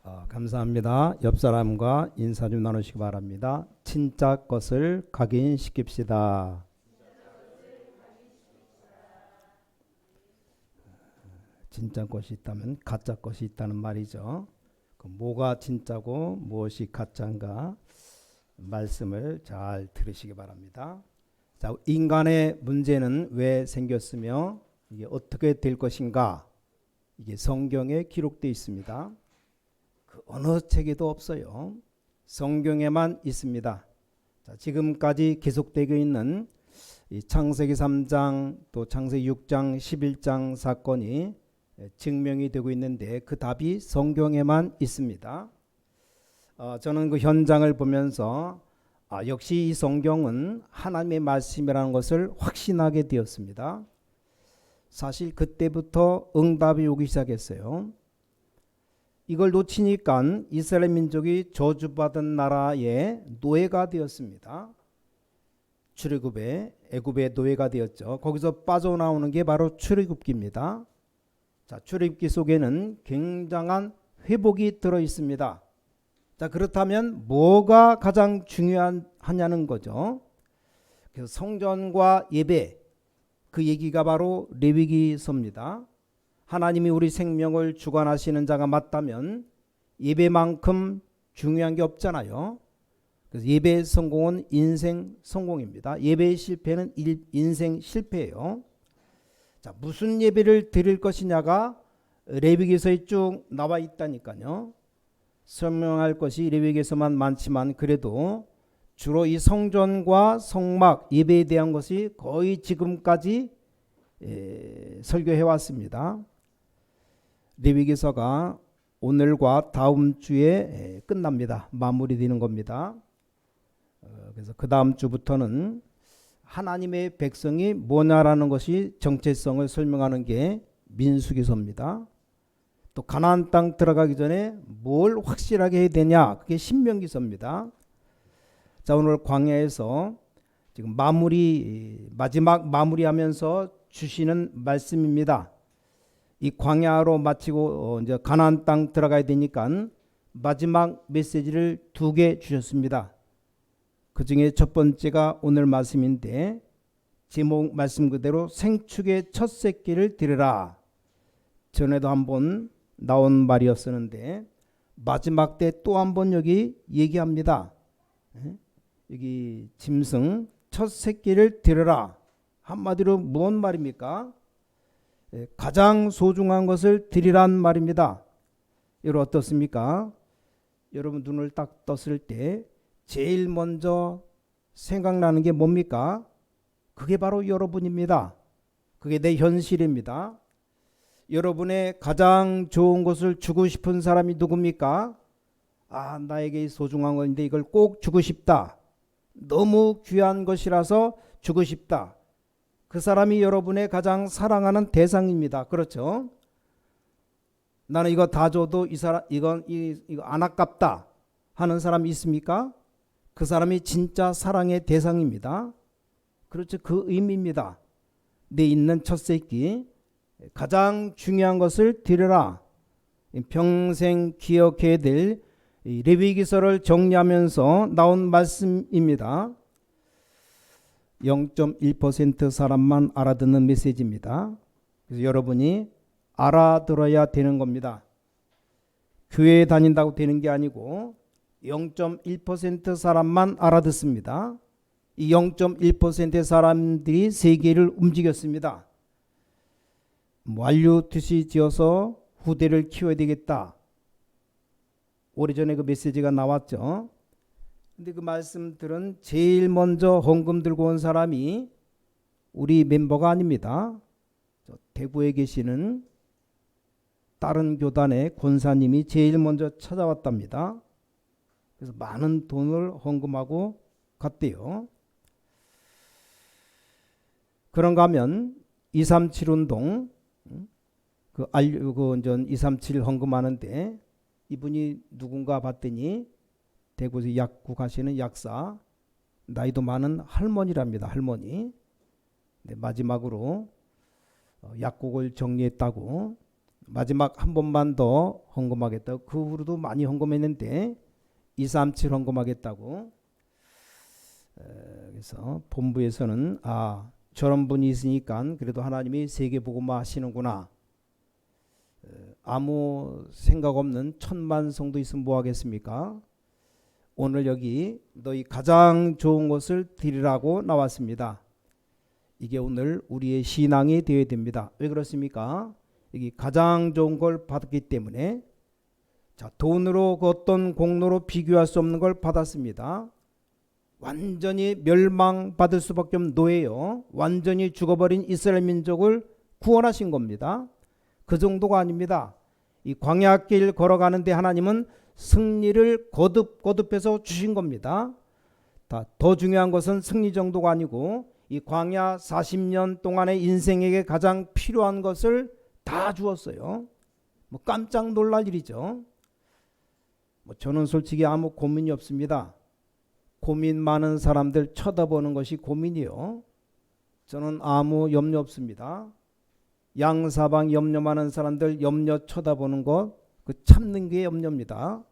감사합니다. 옆 사람과 인사 좀 나누시기 바랍니다. 진짜 것을 각인시킵시다. 진짜 것이 있다면 가짜 것이 있다는 말이죠. 뭐가 진짜고 무엇이 가짜인가 말씀을 잘 들으시기 바랍니다. 자, 인간의 문제는 왜 생겼으며 이게 어떻게 될 것인가, 이게 성경에 기록되어 있습니다. 그 어느 책에도 없어요. 성경에만 있습니다. 자, 지금까지 계속되고 있는 이 창세기 3장 또 창세기 6장 11장 사건이 증명이 되고 있는데 그 답이 성경에만 있습니다. 저는 그 현장을 보면서 역시 이 성경은 하나님의 말씀이라는 것을 확신하게 되었습니다. 사실 그때부터 응답이 오기 시작했어요. 이걸 놓치니까 이스라엘 민족이 저주받은 나라의 노예가 되었습니다. 출애굽의 애굽의 노예가 되었죠. 거기서 빠져나오는 게 바로 출애굽기입니다. 자, 출애굽기 속에는 굉장한 회복이 들어 있습니다. 자, 그렇다면 뭐가 가장 중요하냐는 거죠. 그래서 성전과 예배, 그 얘기가 바로 레위기서입니다. 하나님이 우리 생명을 주관하시는 자가 맞다면 예배만큼 중요한 게 없잖아요. 그래서 예배의 성공은 인생 성공입니다. 예배의 실패는 인생 실패예요. 자, 무슨 예배를 드릴 것이냐가 레위기서에 쭉 나와 있다니까요. 설명할 것이 레위기서만 많지만 그래도 주로 이 성전과 성막 예배에 대한 것이 거의 지금까지 설교해 왔습니다. 레위기서가 오늘과 다음 주에 끝납니다. 마무리되는 겁니다. 그래서 그 다음 주부터는 하나님의 백성이 뭐냐라는 것이 정체성을 설명하는 게 민수기서입니다. 또 가나안 땅 들어가기 전에 뭘 확실하게 해야 되냐, 그게 신명기서입니다. 자, 오늘 광야에서 지금 마지막 마무리하면서 주시는 말씀입니다. 이 광야로 마치고 이제 가나안 땅 들어가야 되니까 마지막 메시지를 2개 주셨습니다. 그 중에 첫 번째가 오늘 말씀인데 제목 말씀 그대로 생축의 첫 새끼를 드리라. 전에도 한번 나온 말이었었는데 마지막 때 또 한번 여기 얘기합니다. 여기 짐승 첫 새끼를 드리라. 한마디로 뭔 말입니까? 가장 소중한 것을 드리란 말입니다. 여러분 어떻습니까? 여러분 눈을 딱 떴을 때 제일 먼저 생각나는 게 뭡니까? 그게 바로 여러분입니다. 그게 내 현실입니다. 여러분의 가장 좋은 것을 주고 싶은 사람이 누굽니까? 나에게 소중한 건데 이걸 꼭 주고 싶다. 너무 귀한 것이라서 주고 싶다. 그 사람이 여러분의 가장 사랑하는 대상입니다. 그렇죠? 나는 이거 다 줘도 이거 안 아깝다 하는 사람이 있습니까? 그 사람이 진짜 사랑의 대상입니다. 그렇죠? 그 의미입니다. 내 있는 첫 새끼 가장 중요한 것을 드려라. 평생 기억해야 될 레위기서를 정리하면서 나온 말씀입니다. 0.1% 사람만 알아듣는 메시지입니다. 그래서 여러분이 알아들어야 되는 겁니다. 교회에 다닌다고 되는 게 아니고 0.1% 사람만 알아듣습니다. 이 0.1%의 사람들이 세계를 움직였습니다. 완료투시 지어서 후대를 키워야 되겠다. 오래전에 그 메시지가 나왔죠. 근데 그 말씀들은 제일 먼저 헌금 들고 온 사람이 우리 멤버가 아닙니다. 대구에 계시는 다른 교단의 권사님이 제일 먼저 찾아왔답니다. 그래서 많은 돈을 헌금하고 갔대요. 그런가 하면 237 운동, 237 헌금하는데 이분이 누군가 봤더니 대구에서 약국 하시는 약사, 나이도 많은 할머니랍니다. 할머니. 네, 마지막으로 약국을 정리했다고 마지막 한 번만 더 헌금하겠다고. 그 후로도 많이 헌금했는데 237 헌금하겠다고. 그래서 본부에서는 저런 분이 있으니까 그래도 하나님이 세계복음화 하시는구나. 아무 생각 없는 천만 성도 있으면 뭐 하겠습니까? 오늘 여기 너희 가장 좋은 것을 드리라고 나왔습니다. 이게 오늘 우리의 신앙이 되어야 됩니다. 왜 그렇습니까? 여기 가장 좋은 걸 받았기 때문에. 자, 돈으로 그 어떤 공로로 비교할 수 없는 걸 받았습니다. 완전히 멸망받을 수밖에 없는 노예요. 완전히 죽어버린 이스라엘 민족을 구원하신 겁니다. 그 정도가 아닙니다. 이 광야길 걸어가는데 하나님은 승리를 거듭해서 주신 겁니다. 더 중요한 것은 승리 정도가 아니고 이 광야 40년 동안의 인생에게 가장 필요한 것을 다 주었어요. 뭐 깜짝 놀랄 일이죠. 저는 솔직히 아무 고민이 없습니다. 고민 많은 사람들 쳐다보는 것이 고민이요. 저는 아무 염려 없습니다. 양사방 염려 많은 사람들 염려 쳐다보는 것, 그 참는 게 염려입니다.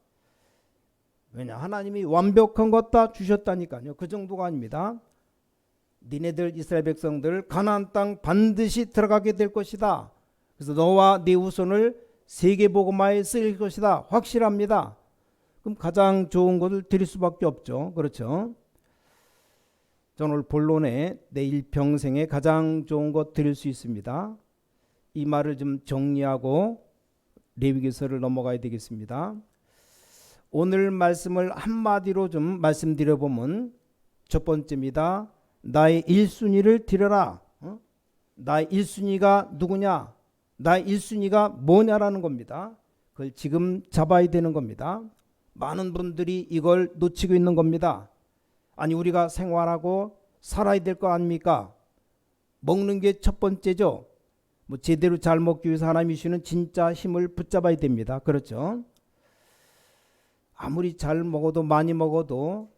왜냐, 하나님이 완벽한 것 다 주셨다니까요. 그 정도가 아닙니다. 니네들 이스라엘 백성들 가나안 땅 반드시 들어가게 될 것이다. 그래서 너와 네 후손을 세계복음화에 쓰일 것이다. 확실합니다. 그럼 가장 좋은 것을 드릴 수밖에 없죠. 그렇죠? 저는 오늘 본론에 내 일평생에 가장 좋은 것 드릴 수 있습니다. 이 말을 좀 정리하고 레위기서를 넘어가야 되겠습니다. 오늘 말씀을 한마디로 좀 말씀드려보면 첫 번째입니다. 나의 1순위를 드려라. 나의 1순위가 누구냐? 나의 1순위가 뭐냐라는 겁니다. 그걸 지금 잡아야 되는 겁니다. 많은 분들이 이걸 놓치고 있는 겁니다. 아니, 우리가 생활하고 살아야 될 거 아닙니까? 먹는 게 첫 번째죠. 제대로 잘 먹기 위해서 하나님이 주시는 진짜 힘을 붙잡아야 됩니다. 그렇죠? 아무리 잘 먹어도 많이 먹어도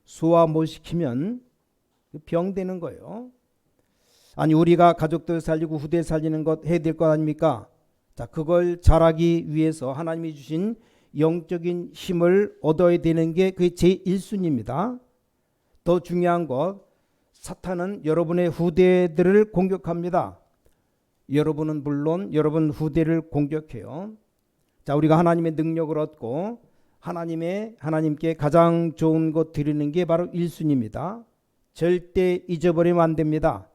소화 못 시키면 병되는 거예요. 아니, 우리가 가족들 살리고 후대 살리는 것 해야 될 거 아닙니까? 자, 그걸 잘하기 위해서 하나님이 주신 영적인 힘을 얻어야 되는 게 그게 제1순위입니다. 더 중요한 것, 사탄은 여러분의 후대들을 공격합니다. 여러분은 물론 여러분 후대를 공격해요. 자, 우리가 하나님의 능력을 얻고 하나님께 가장 좋은 것 드리는 게 바로 1순위입니다. 절대 잊어버리면 안 됩니다.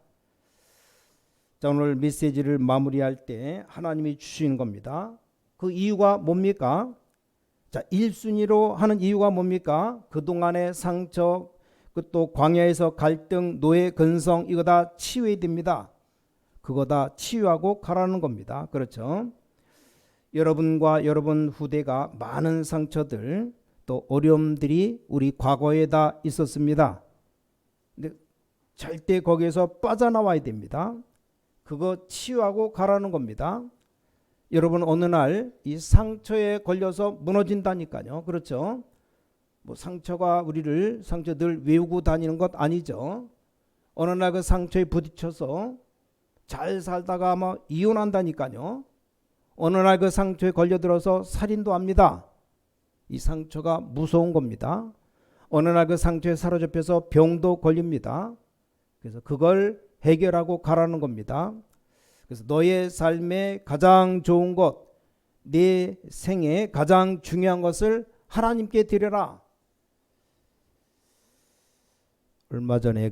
자, 오늘 메시지를 마무리할 때 하나님이 주시는 겁니다. 그 이유가 뭡니까? 자, 1순위로 하는 이유가 뭡니까? 그동안의 상처, 또 광야에서 갈등, 노예, 근성, 이거 다 치유해야 됩니다. 그거 다 치유하고 가라는 겁니다. 그렇죠? 여러분과 여러분 후대가 많은 상처들, 또 어려움들이 우리 과거에 다 있었습니다. 근데 절대 거기에서 빠져나와야 됩니다. 그거 치유하고 가라는 겁니다. 여러분, 어느 날 이 상처에 걸려서 무너진다니까요. 그렇죠? 상처가 상처 늘 외우고 다니는 것 아니죠. 어느 날 그 상처에 부딪혀서 잘 살다가 아마 이혼한다니까요. 어느 날 그 상처에 걸려들어서 살인도 합니다. 이 상처가 무서운 겁니다. 어느 날 그 상처에 사로잡혀서 병도 걸립니다. 그래서 그걸 해결하고 가라는 겁니다. 그래서 너의 삶에 가장 좋은 것, 내 생에 가장 중요한 것을 하나님께 드려라. 얼마 전에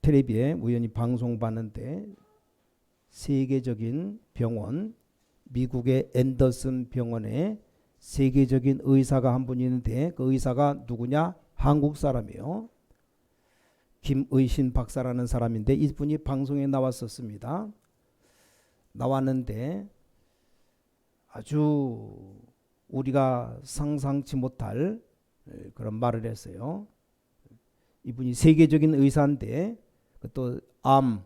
텔레비에 우연히 방송 봤는데 세계적인 병원, 미국의 앤더슨 병원에 세계적인 의사가 한 분 있는데 그 의사가 누구냐? 한국 사람이에요. 김의신 박사라는 사람인데 이분이 방송에 나왔었습니다. 나왔는데 아주 우리가 상상치 못할 그런 말을 했어요. 이분이 세계적인 의사인데 또 암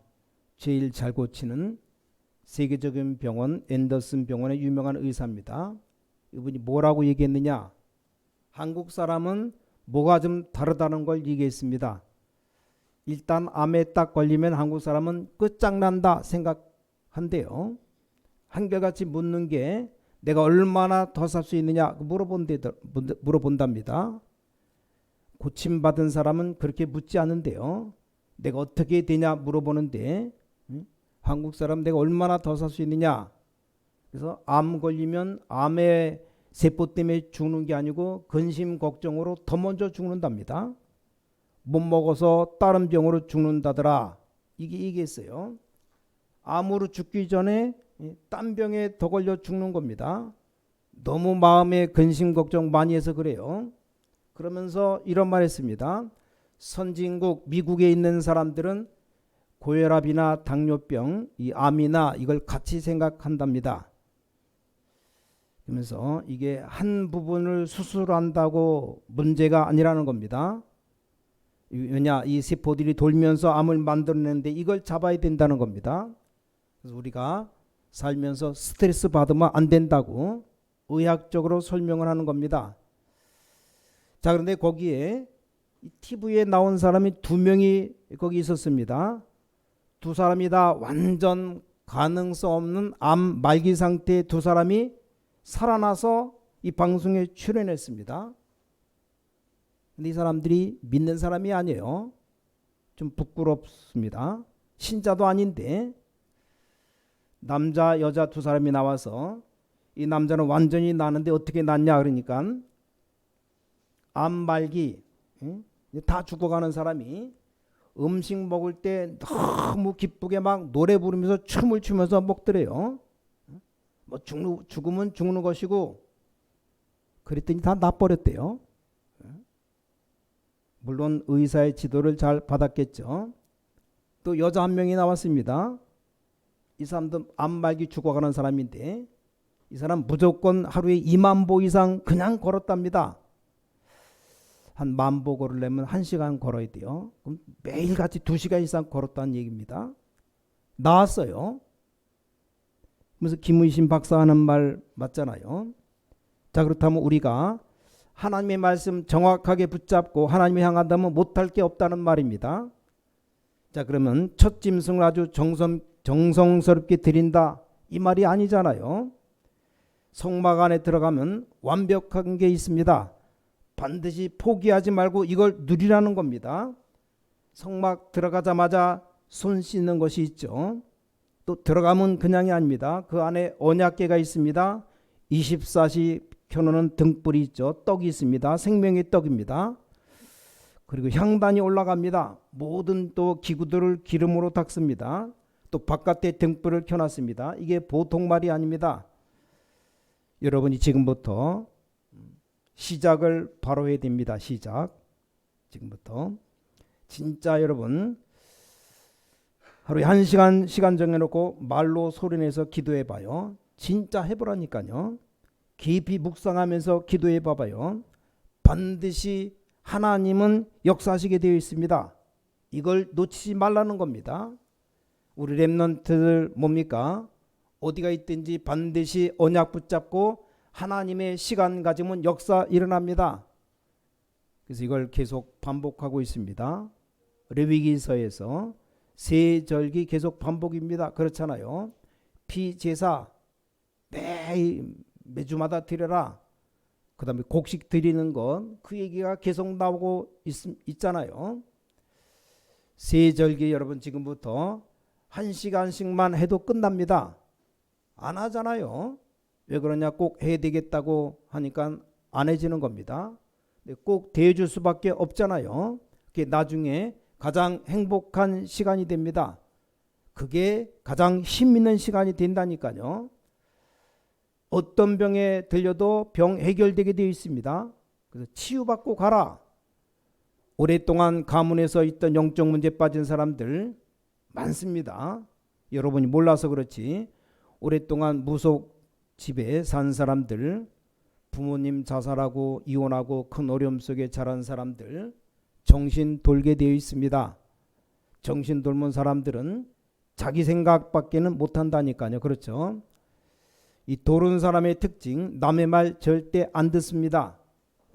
제일 잘 고치는 세계적인 병원 앤더슨 병원의 유명한 의사입니다. 이분이 뭐라고 얘기했느냐? 한국 사람은 뭐가 좀 다르다는 걸 얘기했습니다. 일단 암에 딱 걸리면 한국 사람은 끝장난다 생각 한데요. 한결같이 묻는 게 내가 얼마나 더 살 수 있느냐 물어본답니다. 고침받은 사람은 그렇게 묻지 않는데요. 내가 어떻게 되냐 물어보는데 한국 사람 내가 얼마나 더 살 수 있느냐. 그래서 암 걸리면 암의 세포 때문에 죽는 게 아니고 근심 걱정으로 더 먼저 죽는답니다. 못 먹어서 다른 병으로 죽는다더라. 이게 얘기했어요. 암으로 죽기 전에 딴 병에 더 걸려 죽는 겁니다. 너무 마음에 근심 걱정 많이 해서 그래요. 그러면서 이런 말 했습니다. 선진국 미국에 있는 사람들은 고혈압이나 당뇨병, 이 암이나 이걸 같이 생각한답니다. 그러면서 이게 한 부분을 수술한다고 문제가 아니라는 겁니다. 왜냐, 이 세포들이 돌면서 암을 만들어내는데 이걸 잡아야 된다는 겁니다. 그래서 우리가 살면서 스트레스 받으면 안 된다고 의학적으로 설명을 하는 겁니다. 자, 그런데 거기에 TV에 나온 사람이 2명이 거기 있었습니다. 2사람이 다 완전 가능성 없는 암 말기 상태의 2사람이 살아나서 이 방송에 출연했습니다. 근데 이 사람들이 믿는 사람이 아니에요. 좀 부끄럽습니다. 신자도 아닌데 남자 여자 2사람이 나와서 이 남자는 완전히 나는데 어떻게 낫냐 그러니까 암 말기 다 죽어가는 사람이 음식 먹을 때 너무 기쁘게 막 노래 부르면서 춤을 추면서 먹더래요. 뭐 죽으면 죽는 것이고 그랬더니 다 놔버렸대요. 물론 의사의 지도를 잘 받았겠죠. 또 여자 한 명이 나왔습니다. 이 사람도 암 말기 죽어가는 사람인데 이 사람 무조건 하루에 2만 보 이상 그냥 걸었답니다. 한 10,000보 걸으려면 1시간 걸어야 돼요. 그럼 매일같이 2시간 이상 걸었다는 얘기입니다. 나왔어요. 그래서 김의신 박사 하는 말 맞잖아요. 자, 그렇다면 우리가 하나님의 말씀 정확하게 붙잡고 하나님을 향한다면 못할 게 없다는 말입니다. 자, 그러면 첫 짐승을 아주 정성스럽게 드린다 이 말이 아니잖아요. 성막 안에 들어가면 완벽한 게 있습니다. 반드시 포기하지 말고 이걸 누리라는 겁니다. 성막 들어가자마자 손 씻는 것이 있죠. 또 들어가면 그냥이 아닙니다. 그 안에 언약궤가 있습니다. 24시 켜놓는 등불이 있죠. 떡이 있습니다. 생명의 떡입니다. 그리고 향단이 올라갑니다. 모든 또 기구들을 기름으로 닦습니다. 또 바깥에 등불을 켜놨습니다. 이게 보통 말이 아닙니다. 여러분이 지금부터 시작을 바로 해야 됩니다. 시작. 지금부터 진짜 여러분 하루에 1시간 시간 정해놓고 말로 소리내서 기도해봐요. 진짜 해보라니까요. 깊이 묵상하면서 기도해봐봐요. 반드시 하나님은 역사하시게 되어 있습니다. 이걸 놓치지 말라는 겁니다. 우리 렘넌트들 뭡니까? 어디가 있든지 반드시 언약 붙잡고 하나님의 시간 가지면 역사 일어납니다. 그래서 이걸 계속 반복하고 있습니다. 레위기서에서 세 절기 계속 반복입니다. 그렇잖아요. 피제사 매주마다 드려라. 그 다음에 곡식 드리는 것 그 얘기가 계속 나오고 있잖아요. 세 절기 여러분 지금부터 1시간씩만 해도 끝납니다. 안 하잖아요. 왜 그러냐, 꼭 해야 되겠다고 하니까 안 해지는 겁니다. 꼭 대해줄 수밖에 없잖아요. 그게 나중에 가장 행복한 시간이 됩니다. 그게 가장 힘 있는 시간이 된다니까요. 어떤 병에 들려도 병 해결되게 되어 있습니다. 그래서 치유받고 가라. 오랫동안 가문에서 있던 영적 문제 빠진 사람들 많습니다. 여러분이 몰라서 그렇지 오랫동안 무속 집에 산 사람들, 부모님 자살하고 이혼하고 큰 어려움 속에 자란 사람들 정신 돌게 되어 있습니다. 정신 돌면 사람들은 자기 생각밖에는 못한다니까요. 그렇죠? 이 도른 사람의 특징, 남의 말 절대 안 듣습니다.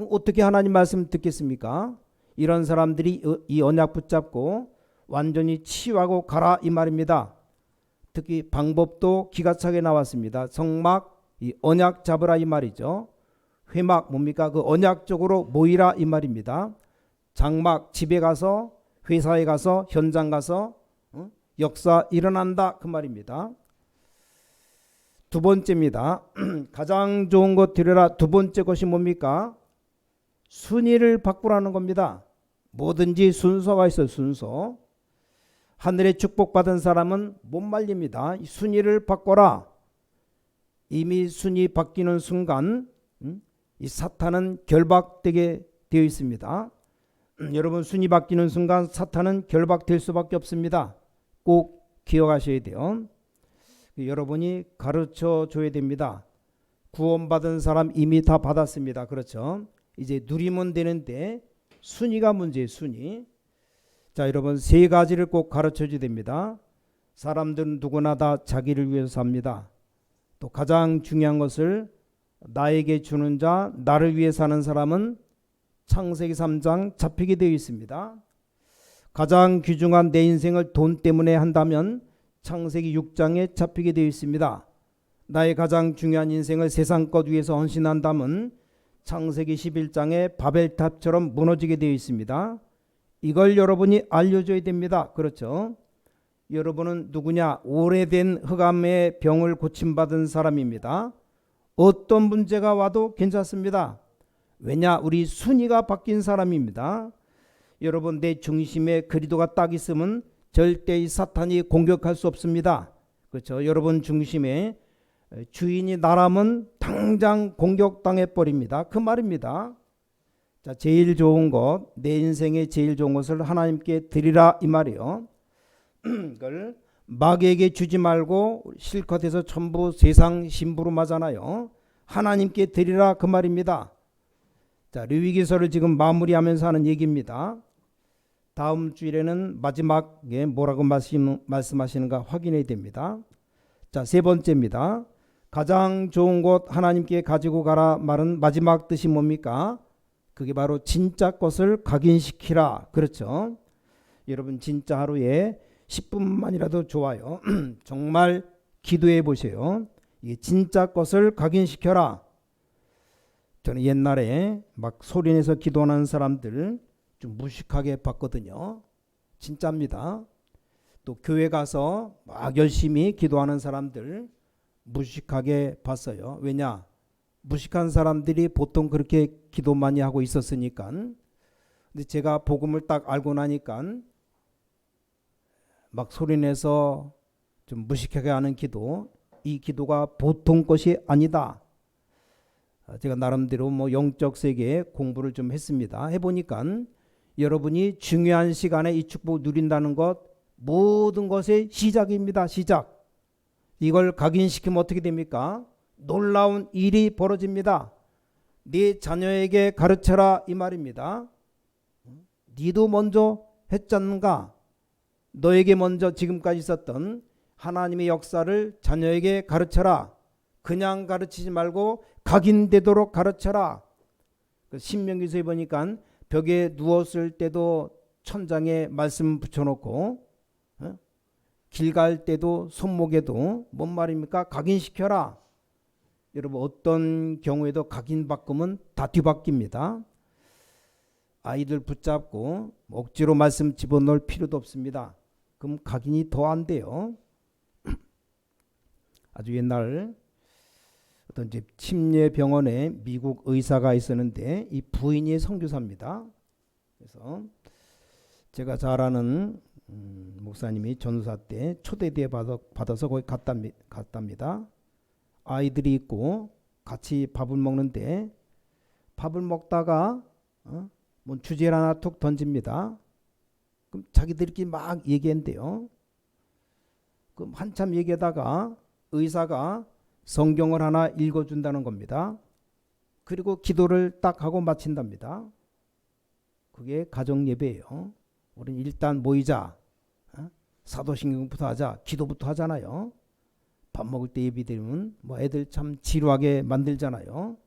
어떻게 하나님 말씀 듣겠습니까? 이런 사람들이 이 언약 붙잡고 완전히 치유하고 가라 이 말입니다. 특히 방법도 기가 차게 나왔습니다. 성막, 이 언약 잡으라 이 말이죠. 회막 뭡니까? 그 언약적으로 모이라 이 말입니다. 장막, 집에 가서, 회사에 가서, 현장 가서 역사 일어난다 그 말입니다. 두 번째입니다. 가장 좋은 것 드려라. 두 번째 것이 뭡니까? 순위를 바꾸라는 겁니다. 뭐든지 순서가 있어요. 순서. 하늘의 축복받은 사람은 못 말립니다. 순위를 바꿔라. 이미 순위 바뀌는 순간 이 사탄은 결박되게 되어 있습니다. 여러분, 순위 바뀌는 순간 사탄은 결박될 수밖에 없습니다. 꼭 기억하셔야 돼요. 여러분이 가르쳐 줘야 됩니다. 구원받은 사람 이미 다 받았습니다. 그렇죠? 이제 누리면 되는데 순위가 문제예요. 순위. 자, 여러분, 세 가지를 꼭 가르쳐 줘야 됩니다. 사람들은 누구나 다 자기를 위해서 삽니다. 또 가장 중요한 것을 나에게 주는 자, 나를 위해 사는 사람은 창세기 3장 잡히게 되어 있습니다. 가장 귀중한 내 인생을 돈 때문에 한다면 창세기 6장에 잡히게 되어 있습니다. 나의 가장 중요한 인생을 세상 것 위해서 헌신한다면 창세기 11장에 바벨탑처럼 무너지게 되어 있습니다. 이걸 여러분이 알려줘야 됩니다. 그렇죠? 여러분은 누구냐? 오래된 흑암의 병을 고침받은 사람입니다. 어떤 문제가 와도 괜찮습니다. 왜냐? 우리 순위가 바뀐 사람입니다. 여러분, 내 중심에 그리도가 딱 있으면 절대 이 사탄이 공격할 수 없습니다. 그렇죠? 여러분 중심에 주인이 나라면 당장 공격당해 버립니다. 그 말입니다. 자, 제일 좋은 것, 내 인생에 제일 좋은 것을 하나님께 드리라 이 말이요. 그걸 마귀에게 주지 말고 실컷 해서 전부 세상 심부름하잖아요. 하나님께 드리라 그 말입니다. 자, 레위기서를 지금 마무리하면서 하는 얘기입니다. 다음 주일에는 마지막에 뭐라고 말씀하시는가 확인해야 됩니다. 자, 세 번째입니다. 가장 좋은 것 하나님께 가지고 가라 말은 마지막 뜻이 뭡니까? 그게 바로 진짜 것을 각인시키라. 그렇죠? 여러분, 진짜 하루에 10분만이라도 좋아요. 정말 기도해 보세요. 이게 진짜 것을 각인시켜라. 저는 옛날에 막 소리내서 기도하는 사람들 좀 무식하게 봤거든요. 진짜입니다. 또 교회 가서 막 열심히 기도하는 사람들 무식하게 봤어요. 왜냐? 무식한 사람들이 보통 그렇게 기도 많이 하고 있었으니까. 근데 제가 복음을 딱 알고 나니까 막 소리내서 좀 무식하게 하는 기도, 이 기도가 보통 것이 아니다. 제가 나름대로 뭐 영적 세계에 공부를 좀 했습니다. 해보니까 여러분이 중요한 시간에 이 축복 누린다는 것, 모든 것의 시작입니다. 시작. 이걸 각인시키면 어떻게 됩니까? 놀라운 일이 벌어집니다. 네 자녀에게 가르쳐라 이 말입니다. 니도 먼저 했잖는가? 너에게 먼저 지금까지 있었던 하나님의 역사를 자녀에게 가르쳐라. 그냥 가르치지 말고 각인되도록 가르쳐라. 신명기서에 보니까 벽에 누웠을 때도 천장에 말씀 붙여놓고 길 갈 때도 손목에도 뭔 말입니까? 각인시켜라. 여러분, 어떤 경우에도 각인 바꾸면 다 뒤바뀝니다. 아이들 붙잡고 억지로 말씀 집어넣을 필요도 없습니다. 그럼 각인이 더 안 돼요. 아주 옛날 어떤 집 침례병원에 미국 의사가 있었는데 이 부인이 선교사입니다. 그래서 제가 잘 아는 목사님이 전도사 때 초대대 받아서 거기 갔답니다. 아이들이 있고 같이 밥을 먹는데 밥을 먹다가 뭐 주제를 하나 툭 던집니다. 그럼 자기들끼리 막 얘기한대요. 그럼 한참 얘기하다가 의사가 성경을 하나 읽어준다는 겁니다. 그리고 기도를 딱 하고 마친답니다. 그게 가정예배예요. 우리는 일단 모이자. 사도신경부터 하자. 기도부터 하잖아요. 밥 먹을 때 예배드리면 뭐 애들 참 지루하게 만들잖아요.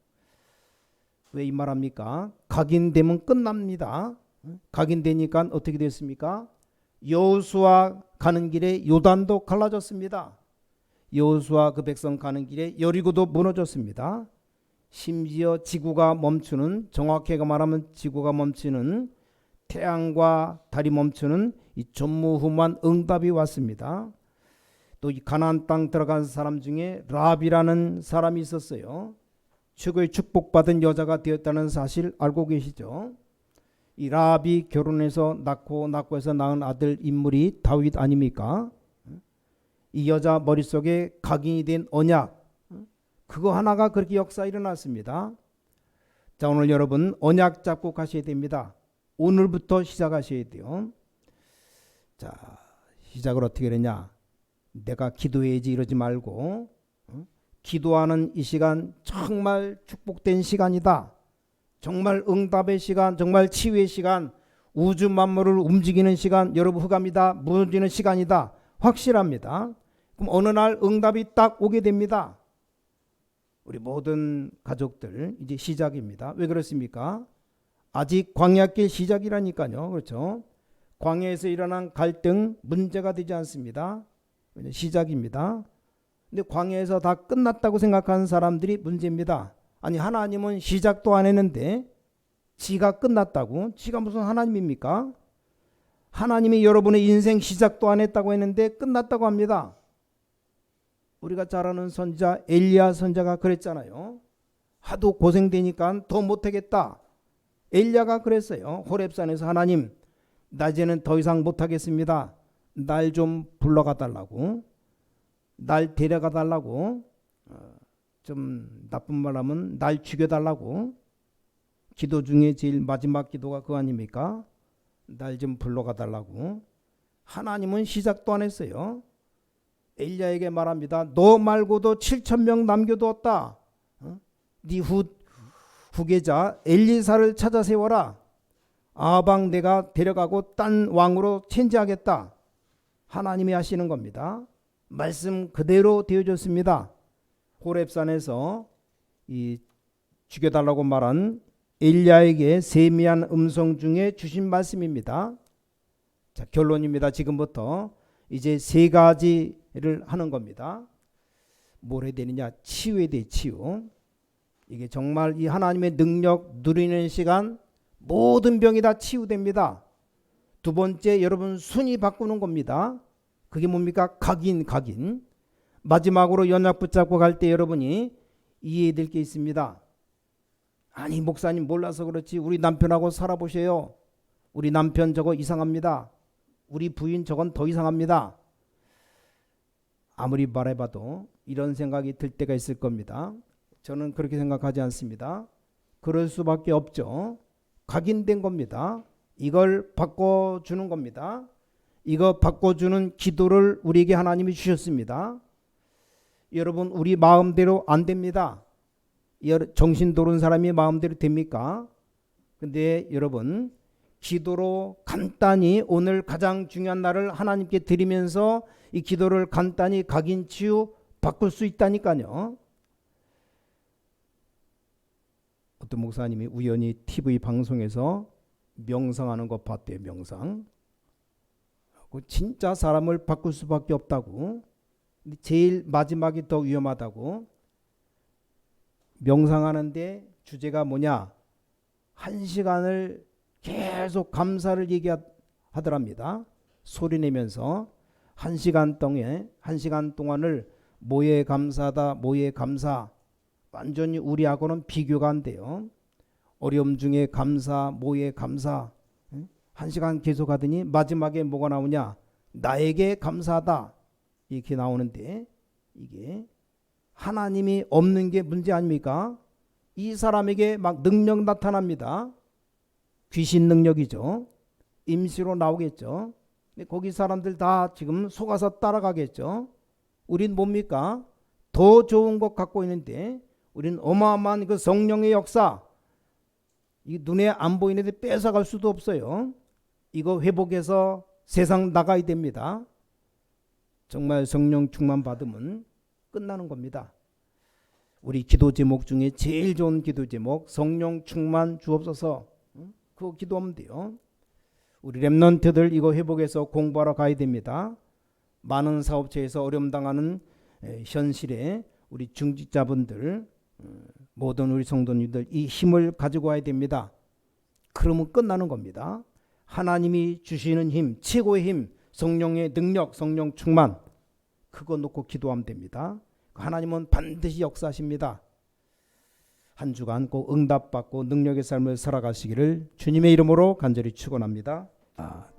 왜 이 말합니까? 각인되면 끝납니다. 각인되니까 어떻게 됐습니까? 여호수아 가는 길에 요단도 갈라졌습니다. 여호수아 그 백성 가는 길에 여리고도 무너졌습니다. 심지어 지구가 멈추는, 정확하게 말하면 지구가 멈추는, 태양과 달이 멈추는 이 전무후무한 응답이 왔습니다. 또 이 가나안 땅 들어간 사람 중에 라합이라는 사람이 있었어요. 최고의 축복받은 여자가 되었다는 사실 알고 계시죠? 이 라합이 결혼해서 낳고 해서 낳은 아들 인물이 다윗 아닙니까? 이 여자 머릿속에 각인이 된 언약, 그거 하나가 그렇게 역사 일어났습니다. 자, 오늘 여러분 언약 잡고 가셔야 됩니다. 오늘부터 시작하셔야 돼요. 자, 시작을 어떻게 되냐? 내가 기도해야지 이러지 말고, 기도하는 이 시간 정말 축복된 시간이다. 정말 응답의 시간, 정말 치유의 시간, 우주 만물을 움직이는 시간, 여러분 흑암이다 무너지는 시간이다. 확실합니다. 그럼 어느 날 응답이 딱 오게 됩니다. 우리 모든 가족들 이제 시작입니다. 왜 그렇습니까? 아직 광야길 시작이라니까요. 그렇죠? 광야에서 일어난 갈등 문제가 되지 않습니다. 시작입니다. 근데 광야에서 다 끝났다고 생각하는 사람들이 문제입니다. 아니, 하나님은 시작도 안 했는데 지가 끝났다고? 지가 무슨 하나님입니까? 하나님이 여러분의 인생 시작도 안 했다고 했는데 끝났다고 합니다. 우리가 잘 아는 선지자 엘리야 선지자가 그랬잖아요. 하도 고생되니까 더 못하겠다. 엘리야가 그랬어요. 호렙산에서 하나님, 나 이제는 더 이상 못하겠습니다. 날 좀 불러가 달라고, 날 데려가 달라고, 좀 나쁜 말 하면 날 죽여달라고. 기도 중에 제일 마지막 기도가 그거 아닙니까? 날 좀 불러가 달라고. 하나님은 시작도 안 했어요. 엘리야에게 말합니다. 너 말고도 7,000명 남겨두었다. 네 후계자 엘리사를 찾아 세워라. 아방 내가 데려가고 딴 왕으로 체인지하겠다. 하나님이 하시는 겁니다. 말씀 그대로 되어졌습니다. 호렙산에서 이 죽여달라고 말한 엘리야에게 세미한 음성 중에 주신 말씀입니다. 자, 결론입니다. 지금부터 이제 세 가지를 하는 겁니다. 뭘 해야 되느냐? 치유에 대해 치유. 이게 정말 이 하나님의 능력 누리는 시간, 모든 병이 다 치유됩니다. 두 번째, 여러분 순위 바꾸는 겁니다. 그게 뭡니까? 각인. 마지막으로 연약 붙잡고 갈 때 여러분이 이해해야 될 게 있습니다. 아니, 목사님 몰라서 그렇지 우리 남편하고 살아보세요. 우리 남편 저거 이상합니다. 우리 부인 저건 더 이상합니다. 아무리 말해봐도 이런 생각이 들 때가 있을 겁니다. 저는 그렇게 생각하지 않습니다. 그럴 수밖에 없죠. 각인된 겁니다. 이걸 바꿔주는 겁니다. 이거 바꿔주는 기도를 우리에게 하나님이 주셨습니다. 여러분, 우리 마음대로 안 됩니다. 정신 도른 사람이 마음대로 됩니까? 근데 여러분, 기도로 간단히 오늘 가장 중요한 날을 하나님께 드리면서 이 기도를 간단히 각인 치유 바꿀 수 있다니까요. 어떤 목사님이 우연히 TV 방송에서 명상하는 거 봤대요. 명상. 진짜 사람을 바꿀 수밖에 없다고. 근데 제일 마지막이 더 위험하다고. 명상하는데 주제가 뭐냐? 1시간을 계속 감사를 얘기하더랍니다. 소리내면서 1시간 동안을 뭐에 감사하다, 뭐에 감사. 완전히 우리하고는 비교가 안 돼요. 어려움 중에 감사, 뭐에 감사. 1시간 계속 하더니 마지막에 뭐가 나오냐? 나에게 감사하다. 이렇게 나오는데 이게 하나님이 없는 게 문제 아닙니까? 이 사람에게 막 능력 나타납니다. 귀신 능력이죠. 임시로 나오겠죠. 근데 거기 사람들 다 지금 속아서 따라가겠죠. 우린 뭡니까? 더 좋은 것 갖고 있는데 우린 어마어마한 그 성령의 역사, 이 눈에 안 보이는데 뺏어갈 수도 없어요. 이거 회복해서 세상 나가야 됩니다. 정말 성령 충만 받으면 끝나는 겁니다. 우리 기도 제목 중에 제일 좋은 기도 제목, 성령 충만 주옵소서. 그거 기도하면 돼요. 우리 렘넌트들 이거 회복해서 공부하러 가야 됩니다. 많은 사업체에서 어려움 당하는 현실에 우리 중직자분들, 모든 우리 성도님들 이 힘을 가지고 와야 됩니다. 그러면 끝나는 겁니다. 하나님이 주시는 힘, 최고의 힘, 성령의 능력, 성령 충만, 그거 놓고 기도하면 됩니다. 하나님은 반드시 역사하십니다. 한 주간 꼭 응답받고 능력의 삶을 살아가시기를 주님의 이름으로 간절히 축원합니다.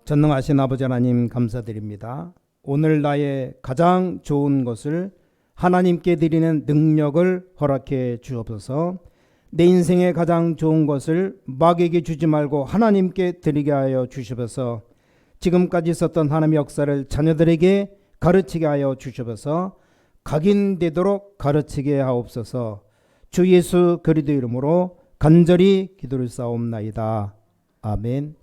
전능하신 아버지 하나님 감사드립니다. 오늘 나의 가장 좋은 것을 하나님께 드리는 능력을 허락해 주옵소서. 내 인생의 가장 좋은 것을 마귀에게 주지 말고 하나님께 드리게 하여 주시옵소서. 지금까지 있었던 하나님의 역사를 자녀들에게 가르치게 하여 주시옵소서. 각인되도록 가르치게 하옵소서. 주 예수 그리스도 이름으로 간절히 기도를 쌓옵나이다. 아멘.